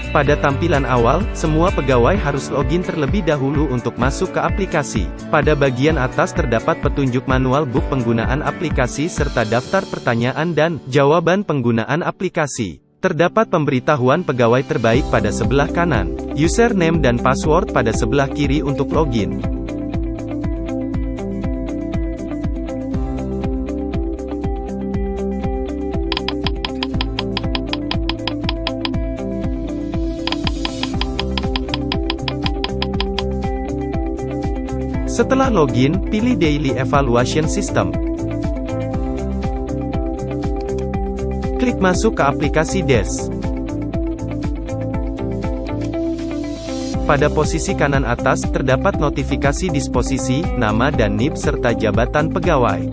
Pada tampilan awal, semua pegawai harus login terlebih dahulu untuk masuk ke aplikasi. Pada bagian atas terdapat petunjuk manual book penggunaan aplikasi serta daftar pertanyaan dan jawaban penggunaan aplikasi. Terdapat pemberitahuan pegawai terbaik pada sebelah kanan, username dan password pada sebelah kiri untuk login. Setelah login, pilih Daily Evaluation System. Klik masuk ke aplikasi Desk. Pada posisi kanan atas, terdapat notifikasi disposisi, nama dan NIP serta jabatan pegawai.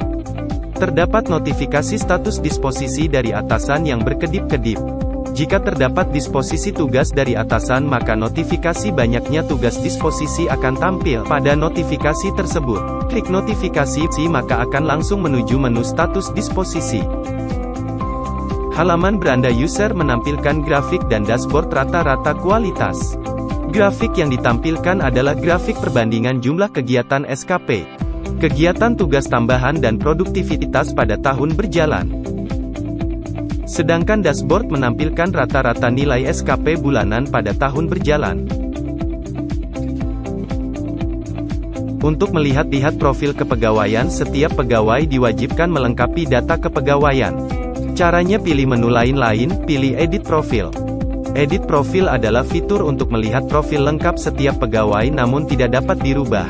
Terdapat notifikasi status disposisi dari atasan yang berkedip-kedip. Jika terdapat disposisi tugas dari atasan maka notifikasi banyaknya tugas disposisi akan tampil pada notifikasi tersebut. Klik notifikasi maka akan langsung menuju menu status disposisi. Halaman beranda user menampilkan grafik dan dashboard rata-rata kualitas. Grafik yang ditampilkan adalah grafik perbandingan jumlah kegiatan SKP, kegiatan tugas tambahan dan produktivitas pada tahun berjalan. Sedangkan dashboard menampilkan rata-rata nilai SKP bulanan pada tahun berjalan. Untuk melihat profil kepegawaian, setiap pegawai diwajibkan melengkapi data kepegawaian. Caranya pilih menu lain-lain, pilih Edit Profil. Edit Profil adalah fitur untuk melihat profil lengkap setiap pegawai namun tidak dapat dirubah.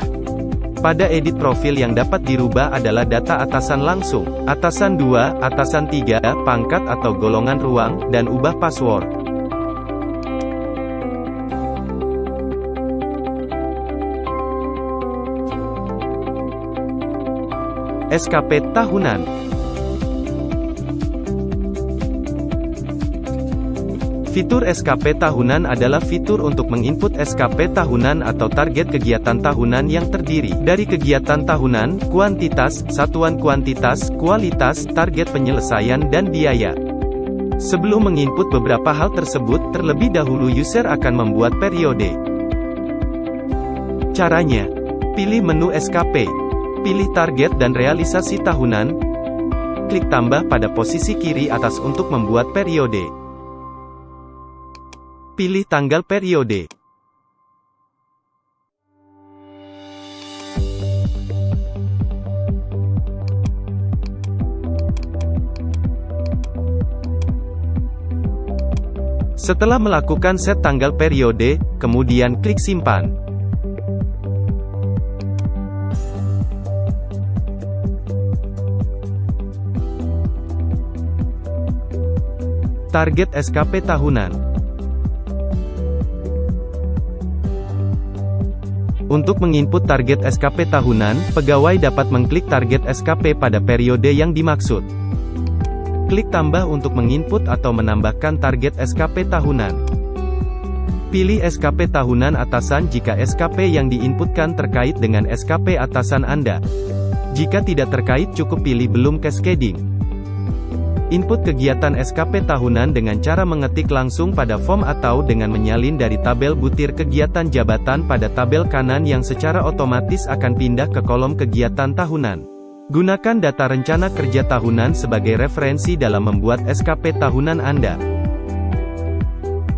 Pada edit profil yang dapat dirubah adalah data atasan langsung, atasan 2, atasan 3, pangkat atau golongan ruang, dan ubah password. SKP tahunan. Fitur SKP tahunan adalah fitur untuk menginput SKP tahunan atau target kegiatan tahunan yang terdiri dari kegiatan tahunan, kuantitas, satuan kuantitas, kualitas, target penyelesaian dan biaya. Sebelum menginput beberapa hal tersebut, terlebih dahulu user akan membuat periode. Caranya, pilih menu SKP, pilih target dan realisasi tahunan, klik tambah pada posisi kiri atas untuk membuat periode. Pilih tanggal periode. Setelah melakukan set tanggal periode, kemudian klik simpan. Target SKP tahunan. Untuk menginput target SKP tahunan, pegawai dapat mengklik target SKP pada periode yang dimaksud. Klik tambah untuk menginput atau menambahkan target SKP tahunan. Pilih SKP tahunan atasan jika SKP yang diinputkan terkait dengan SKP atasan Anda. Jika tidak terkait cukup pilih belum cascading. Input kegiatan SKP tahunan dengan cara mengetik langsung pada form atau dengan menyalin dari tabel butir kegiatan jabatan pada tabel kanan yang secara otomatis akan pindah ke kolom kegiatan tahunan. Gunakan data rencana kerja tahunan sebagai referensi dalam membuat SKP tahunan Anda.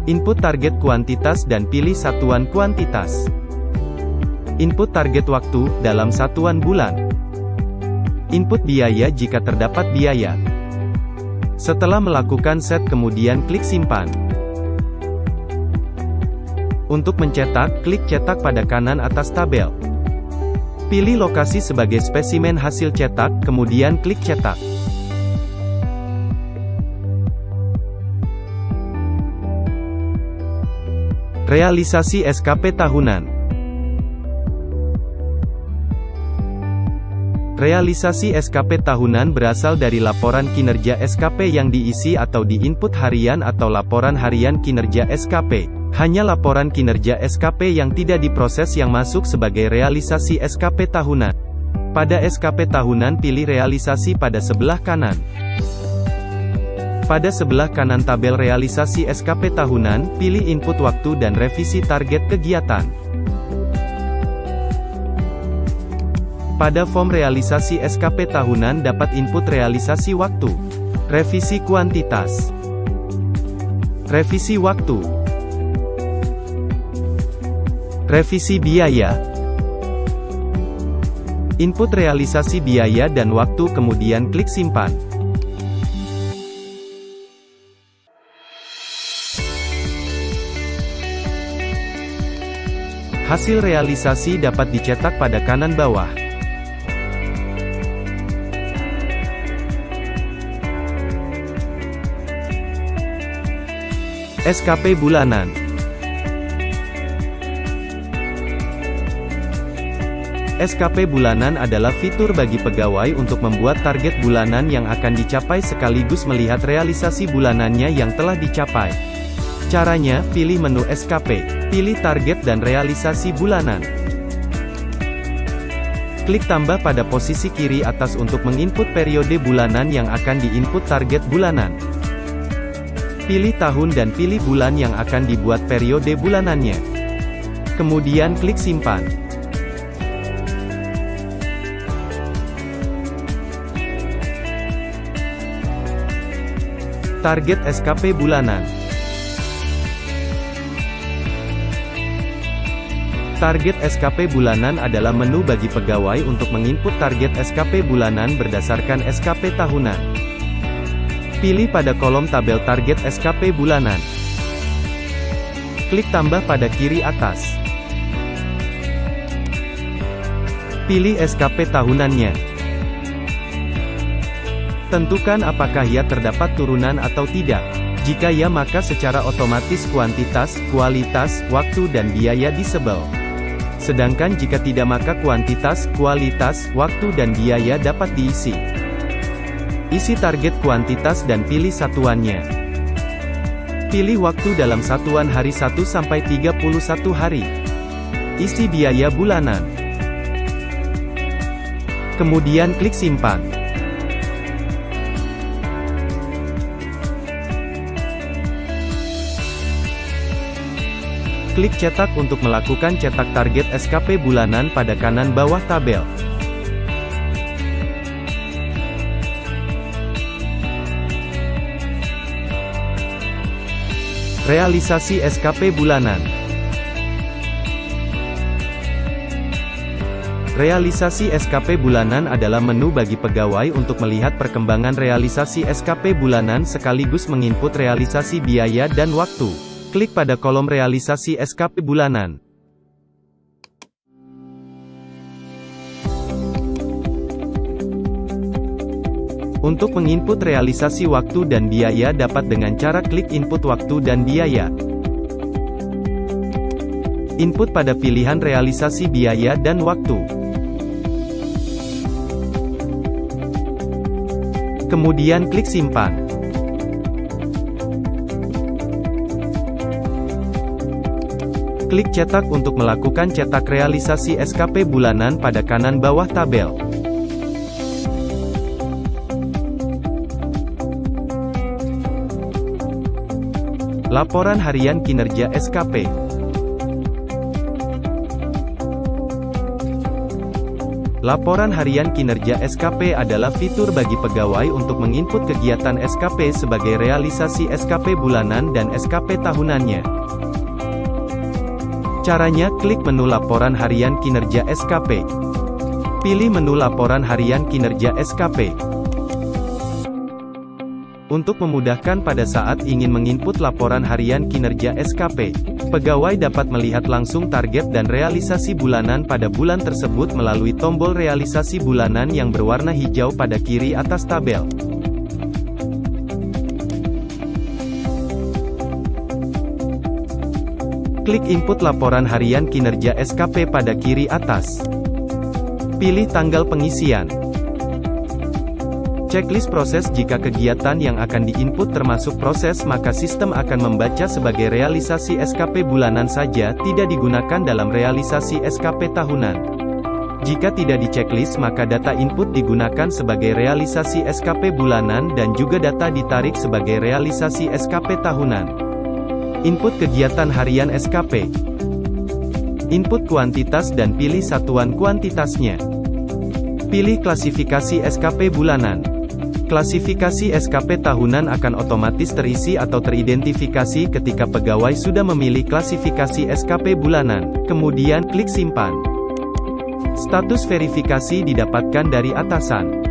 Input target kuantitas dan pilih satuan kuantitas. Input target waktu dalam satuan bulan. Input biaya jika terdapat biaya. Setelah melakukan set kemudian klik simpan. Untuk mencetak, klik cetak pada kanan atas tabel. Pilih lokasi sebagai spesimen hasil cetak, kemudian klik cetak. Realisasi SKP tahunan. Realisasi SKP tahunan berasal dari laporan kinerja SKP yang diisi atau diinput harian atau laporan harian kinerja SKP. Hanya laporan kinerja SKP yang tidak diproses yang masuk sebagai realisasi SKP tahunan. Pada SKP tahunan pilih realisasi pada sebelah kanan. Pada sebelah kanan tabel realisasi SKP tahunan, pilih input waktu dan revisi target kegiatan. Pada form realisasi SKP tahunan dapat input realisasi waktu, revisi kuantitas, revisi waktu, revisi biaya, input realisasi biaya dan waktu kemudian klik simpan. Hasil realisasi dapat dicetak pada kanan bawah. SKP bulanan. SKP bulanan adalah fitur bagi pegawai untuk membuat target bulanan yang akan dicapai sekaligus melihat realisasi bulanannya yang telah dicapai. Caranya, pilih menu SKP, pilih target dan realisasi bulanan. Klik tambah pada posisi kiri atas untuk menginput periode bulanan yang akan diinput target bulanan. Pilih tahun dan pilih bulan yang akan dibuat periode bulanannya. Kemudian klik simpan. Target SKP bulanan. Target SKP bulanan adalah menu bagi pegawai untuk menginput target SKP bulanan berdasarkan SKP tahunan. Pilih pada kolom tabel target SKP bulanan. Klik tambah pada kiri atas. Pilih SKP tahunannya. Tentukan apakah ya terdapat turunan atau tidak. Jika ya maka secara otomatis kuantitas, kualitas, waktu dan biaya disebel. Sedangkan jika tidak maka kuantitas, kualitas, waktu dan biaya dapat diisi. Isi target kuantitas dan pilih satuannya. Pilih waktu dalam satuan hari 1 sampai 31 hari. Isi biaya bulanan. Kemudian klik simpan. Klik cetak untuk melakukan cetak target SKP bulanan pada kanan bawah tabel. Realisasi SKP bulanan. Realisasi SKP bulanan adalah menu bagi pegawai untuk melihat perkembangan realisasi SKP bulanan sekaligus menginput realisasi biaya dan waktu. Klik pada kolom realisasi SKP bulanan. Untuk menginput realisasi waktu dan biaya dapat dengan cara klik input waktu dan biaya. Input pada pilihan realisasi biaya dan waktu. Kemudian klik simpan. Klik cetak untuk melakukan cetak realisasi SKP bulanan pada kanan bawah tabel. Laporan harian kinerja SKP. Laporan harian kinerja SKP adalah fitur bagi pegawai untuk menginput kegiatan SKP sebagai realisasi SKP bulanan dan SKP tahunannya. Caranya, klik menu laporan harian kinerja SKP. Pilih menu laporan harian kinerja SKP. Untuk memudahkan pada saat ingin menginput laporan harian kinerja SKP, pegawai dapat melihat langsung target dan realisasi bulanan pada bulan tersebut melalui tombol realisasi bulanan yang berwarna hijau pada kiri atas tabel. Klik input laporan harian kinerja SKP pada kiri atas. Pilih tanggal pengisian. Checklist proses. Jika kegiatan yang akan diinput termasuk proses maka sistem akan membaca sebagai realisasi SKP bulanan saja, tidak digunakan dalam realisasi SKP tahunan. Jika tidak di checklist maka data input digunakan sebagai realisasi SKP bulanan dan juga data ditarik sebagai realisasi SKP tahunan. Input kegiatan harian SKP. Input kuantitas dan pilih satuan kuantitasnya. Pilih klasifikasi SKP bulanan. Klasifikasi SKP tahunan akan otomatis terisi atau teridentifikasi ketika pegawai sudah memilih klasifikasi SKP bulanan. Kemudian klik simpan. Status verifikasi didapatkan dari atasan.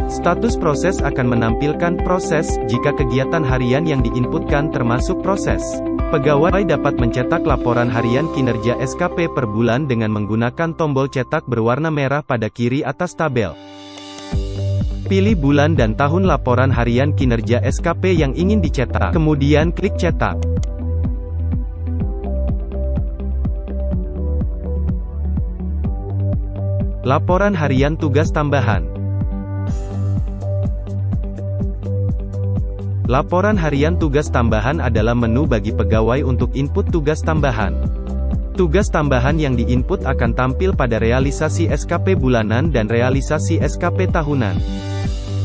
Status proses akan menampilkan proses jika kegiatan harian yang diinputkan termasuk proses. Pegawai dapat mencetak laporan harian kinerja SKP per bulan dengan menggunakan tombol cetak berwarna merah pada kiri atas tabel. Pilih bulan dan tahun laporan harian kinerja SKP yang ingin dicetak. Kemudian klik cetak. Laporan harian tugas tambahan. Laporan harian tugas tambahan adalah menu bagi pegawai untuk input tugas tambahan. Tugas tambahan yang diinput akan tampil pada realisasi SKP bulanan dan realisasi SKP tahunan.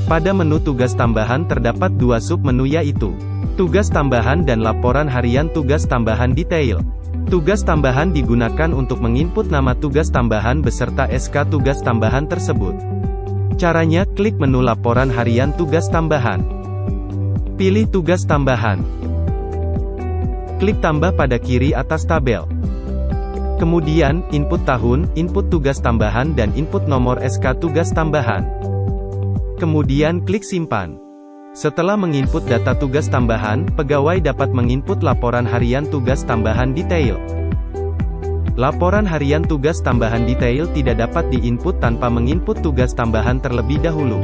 Pada menu tugas tambahan terdapat dua sub-menu yaitu tugas tambahan dan laporan harian tugas tambahan detail. Tugas tambahan digunakan untuk menginput nama tugas tambahan beserta SK tugas tambahan tersebut. Caranya, klik menu laporan harian tugas tambahan. Pilih tugas tambahan. Klik tambah pada kiri atas tabel. Kemudian, input tahun, input tugas tambahan dan input nomor SK tugas tambahan. Kemudian klik simpan. Setelah menginput data tugas tambahan, pegawai dapat menginput laporan harian tugas tambahan detail. Laporan harian tugas tambahan detail tidak dapat diinput tanpa menginput tugas tambahan terlebih dahulu.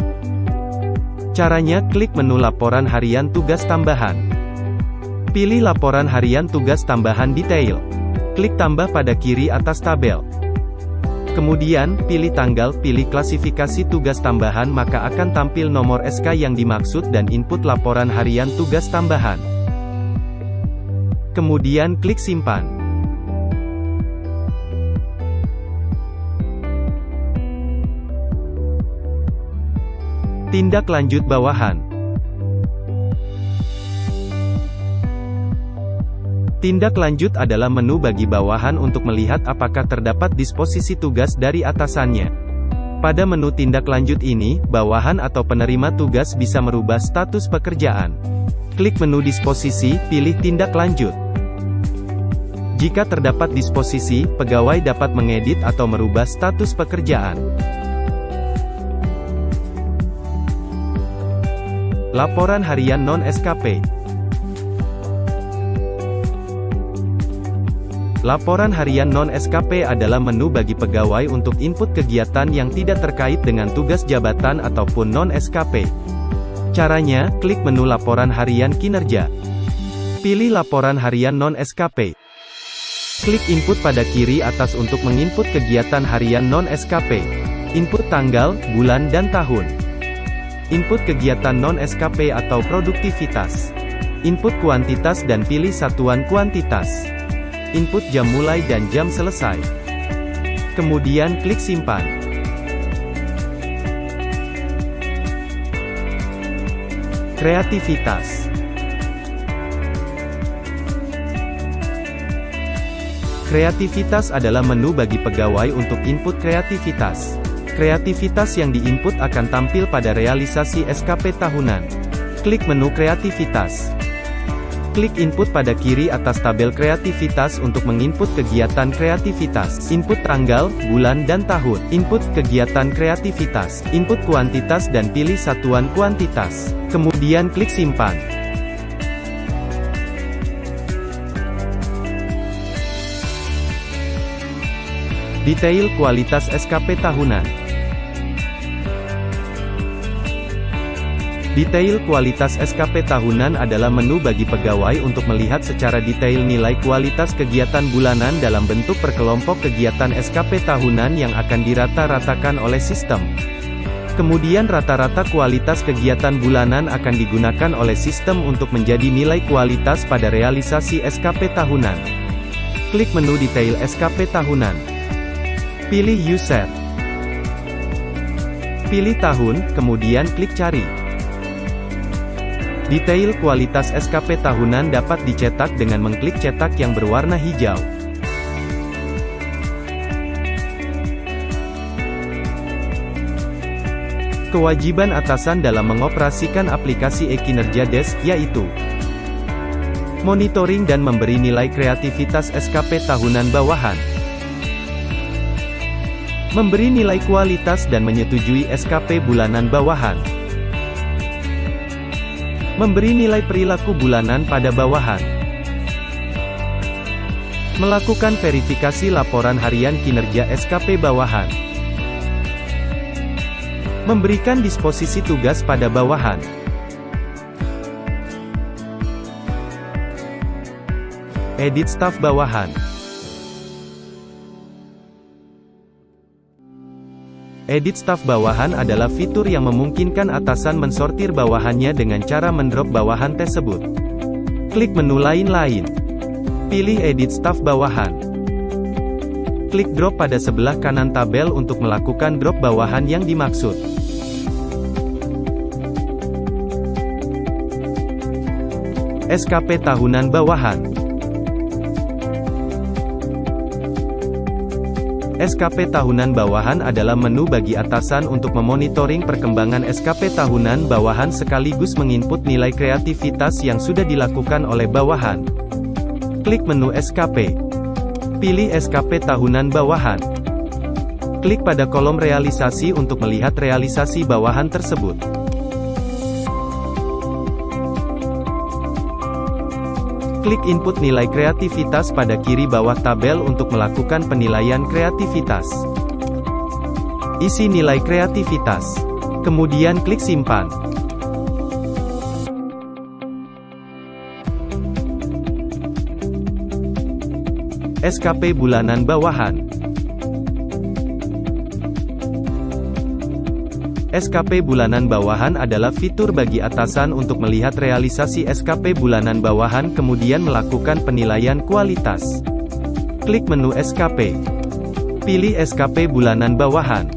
Caranya, klik menu laporan harian tugas tambahan. Pilih laporan harian tugas tambahan detail. Klik tambah pada kiri atas tabel. Kemudian, pilih tanggal, pilih klasifikasi tugas tambahan maka akan tampil nomor SK yang dimaksud dan input laporan harian tugas tambahan. Kemudian klik simpan. Tindak lanjut bawahan. Tindak lanjut adalah menu bagi bawahan untuk melihat apakah terdapat disposisi tugas dari atasannya. Pada menu tindak lanjut ini, bawahan atau penerima tugas bisa merubah status pekerjaan. Klik menu disposisi, pilih tindak lanjut. Jika terdapat disposisi, pegawai dapat mengedit atau merubah status pekerjaan. Laporan harian non-SKP. Laporan harian non-SKP adalah menu bagi pegawai untuk input kegiatan yang tidak terkait dengan tugas jabatan ataupun non-SKP. Caranya, klik menu laporan harian kinerja. Pilih laporan harian non-SKP. Klik input pada kiri atas untuk menginput kegiatan harian non-SKP. Input tanggal, bulan dan tahun. Input kegiatan non-SKP atau produktivitas. Input kuantitas dan pilih satuan kuantitas. Input jam mulai dan jam selesai. Kemudian klik simpan. Kreativitas. Kreativitas adalah menu bagi pegawai untuk input kreativitas. Kreativitas yang diinput akan tampil pada realisasi SKP tahunan. Klik menu kreativitas. Klik input pada kiri atas tabel kreativitas untuk menginput kegiatan kreativitas. Input tanggal, bulan dan tahun. Input kegiatan kreativitas. Input kuantitas dan pilih satuan kuantitas. Kemudian klik simpan. Detail kualitas SKP tahunan. Detail kualitas SKP tahunan adalah menu bagi pegawai untuk melihat secara detail nilai kualitas kegiatan bulanan dalam bentuk per kelompok kegiatan SKP tahunan yang akan dirata-ratakan oleh sistem. Kemudian rata-rata kualitas kegiatan bulanan akan digunakan oleh sistem untuk menjadi nilai kualitas pada realisasi SKP tahunan. Klik menu detail SKP tahunan. Pilih User. Pilih tahun, kemudian klik Cari. Detail kualitas SKP tahunan dapat dicetak dengan mengklik cetak yang berwarna hijau. Kewajiban atasan dalam mengoperasikan aplikasi e-kinerja Desk, yaitu monitoring dan memberi nilai kreativitas SKP tahunan bawahan, memberi nilai kualitas dan menyetujui SKP bulanan bawahan, memberi nilai perilaku bulanan pada bawahan, melakukan verifikasi laporan harian kinerja SKP bawahan, memberikan disposisi tugas pada bawahan, edit staf bawahan. Edit staf bawahan adalah fitur yang memungkinkan atasan mensortir bawahannya dengan cara mendrop bawahan tersebut. Klik menu lain-lain. Pilih edit staf bawahan. Klik drop pada sebelah kanan tabel untuk melakukan drop bawahan yang dimaksud. SKP tahunan bawahan. SKP tahunan bawahan adalah menu bagi atasan untuk memonitoring perkembangan SKP tahunan bawahan sekaligus menginput nilai kreativitas yang sudah dilakukan oleh bawahan. Klik menu SKP. Pilih SKP tahunan bawahan. Klik pada kolom realisasi untuk melihat realisasi bawahan tersebut. Klik input nilai kreativitas pada kiri bawah tabel untuk melakukan penilaian kreativitas. Isi nilai kreativitas. Kemudian klik simpan. SKP bulanan bawahan. SKP bulanan bawahan adalah fitur bagi atasan untuk melihat realisasi SKP bulanan bawahan kemudian melakukan penilaian kualitas. Klik menu SKP. Pilih SKP bulanan bawahan.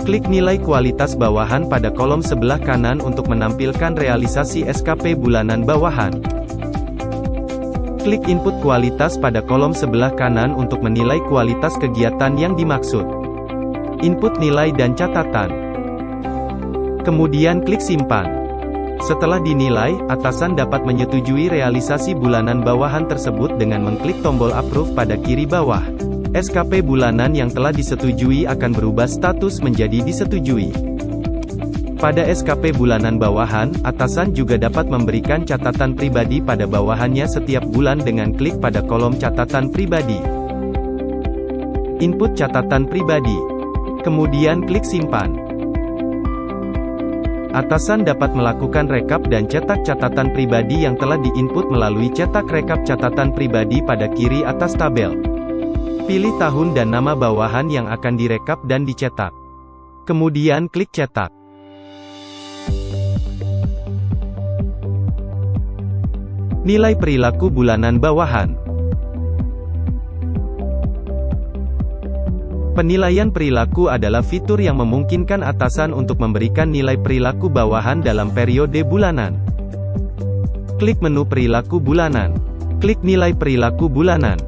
Klik nilai kualitas bawahan pada kolom sebelah kanan untuk menampilkan realisasi SKP bulanan bawahan. Klik input kualitas pada kolom sebelah kanan untuk menilai kualitas kegiatan yang dimaksud. Input nilai dan catatan. Kemudian klik simpan. Setelah dinilai, atasan dapat menyetujui realisasi bulanan bawahan tersebut dengan mengklik tombol approve pada kiri bawah. SKP bulanan yang telah disetujui akan berubah status menjadi disetujui. Pada SKP bulanan bawahan, atasan juga dapat memberikan catatan pribadi pada bawahannya setiap bulan dengan klik pada kolom catatan pribadi. Input catatan pribadi. Kemudian klik simpan. Atasan dapat melakukan rekap dan cetak catatan pribadi yang telah diinput melalui cetak rekap catatan pribadi pada kiri atas tabel. Pilih tahun dan nama bawahan yang akan direkap dan dicetak. Kemudian klik cetak. Nilai perilaku bulanan bawahan. Penilaian perilaku adalah fitur yang memungkinkan atasan untuk memberikan nilai perilaku bawahan dalam periode bulanan. Klik menu perilaku bulanan. Klik nilai perilaku bulanan.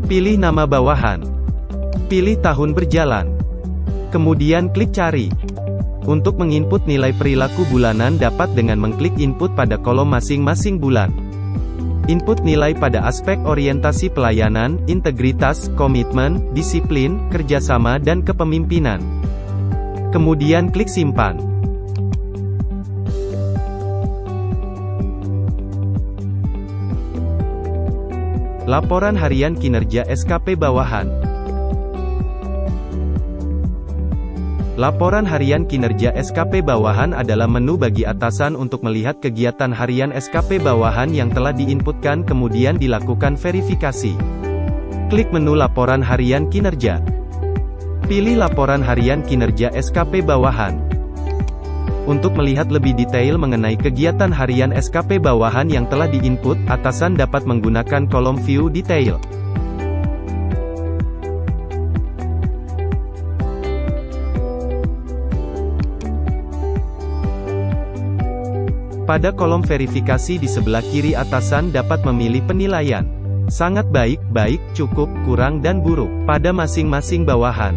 Pilih nama bawahan. Pilih tahun berjalan. Kemudian klik cari. Untuk menginput nilai perilaku bulanan dapat dengan mengklik input pada kolom masing-masing bulan. Input nilai pada aspek orientasi pelayanan, integritas, komitmen, disiplin, kerjasama dan kepemimpinan. Kemudian klik simpan. Laporan harian kinerja SKP bawahan. Laporan harian kinerja SKP bawahan adalah menu bagi atasan untuk melihat kegiatan harian SKP bawahan yang telah diinputkan kemudian dilakukan verifikasi. Klik menu laporan harian kinerja. Pilih laporan harian kinerja SKP bawahan. Untuk melihat lebih detail mengenai kegiatan harian SKP bawahan yang telah diinput, atasan dapat menggunakan kolom view detail. Pada kolom verifikasi di sebelah kiri atasan dapat memilih penilaian. Sangat baik, baik, cukup, kurang dan buruk, pada masing-masing bawahan.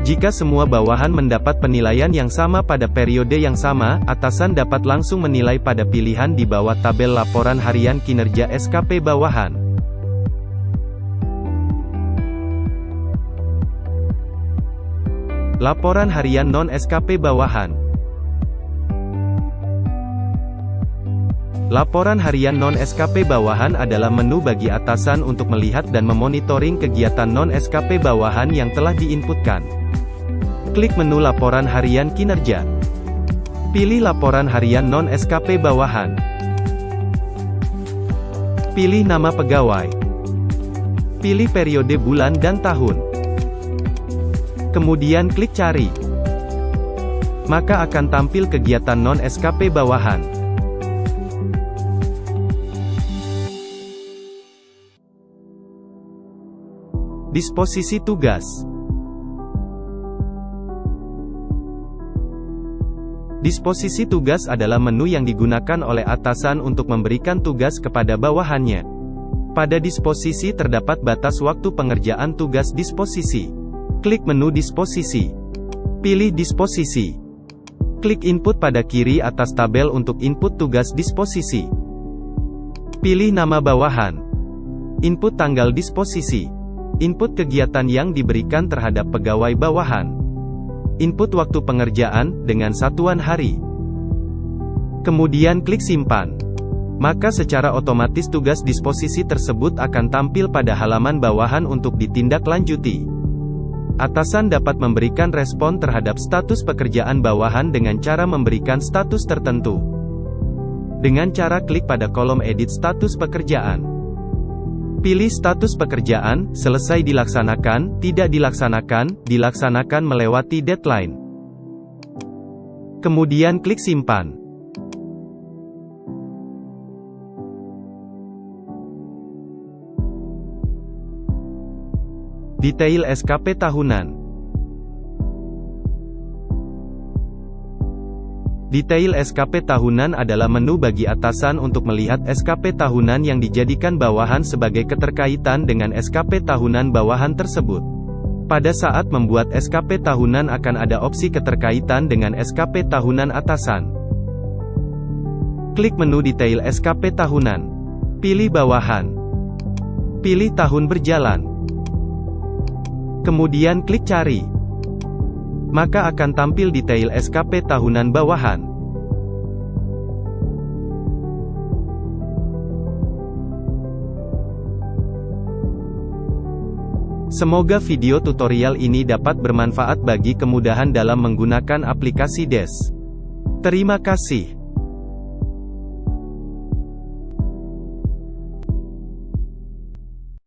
Jika semua bawahan mendapat penilaian yang sama pada periode yang sama, atasan dapat langsung menilai pada pilihan di bawah tabel laporan harian kinerja SKP bawahan. Laporan harian non-SKP bawahan. Laporan harian non-SKP bawahan adalah menu bagi atasan untuk melihat dan memonitoring kegiatan non-SKP bawahan yang telah diinputkan. Klik menu laporan harian kinerja. Pilih laporan harian non-SKP bawahan. Pilih nama pegawai. Pilih periode bulan dan tahun. Kemudian klik cari. Maka akan tampil kegiatan non-SKP bawahan. Disposisi tugas. Disposisi tugas adalah menu yang digunakan oleh atasan untuk memberikan tugas kepada bawahannya. Pada disposisi terdapat batas waktu pengerjaan tugas disposisi. Klik menu disposisi. Pilih disposisi. Klik input pada kiri atas tabel untuk input tugas disposisi. Pilih nama bawahan. Input tanggal disposisi. Input kegiatan yang diberikan terhadap pegawai bawahan. Input waktu pengerjaan, dengan satuan hari. Kemudian klik simpan. Maka secara otomatis tugas disposisi tersebut akan tampil pada halaman bawahan untuk ditindaklanjuti. Atasan dapat memberikan respon terhadap status pekerjaan bawahan dengan cara memberikan status tertentu. Dengan cara klik pada kolom edit status pekerjaan. Pilih status pekerjaan, selesai dilaksanakan, tidak dilaksanakan, dilaksanakan melewati deadline. Kemudian klik simpan. Detail SKP tahunan. Detail SKP tahunan adalah menu bagi atasan untuk melihat SKP tahunan yang dijadikan bawahan sebagai keterkaitan dengan SKP tahunan bawahan tersebut. Pada saat membuat SKP tahunan akan ada opsi keterkaitan dengan SKP tahunan atasan. Klik menu detail SKP tahunan. Pilih bawahan. Pilih tahun berjalan. Kemudian klik cari. Maka akan tampil detail SKP tahunan bawahan. Semoga video tutorial ini dapat bermanfaat bagi kemudahan dalam menggunakan aplikasi DES. Terima kasih.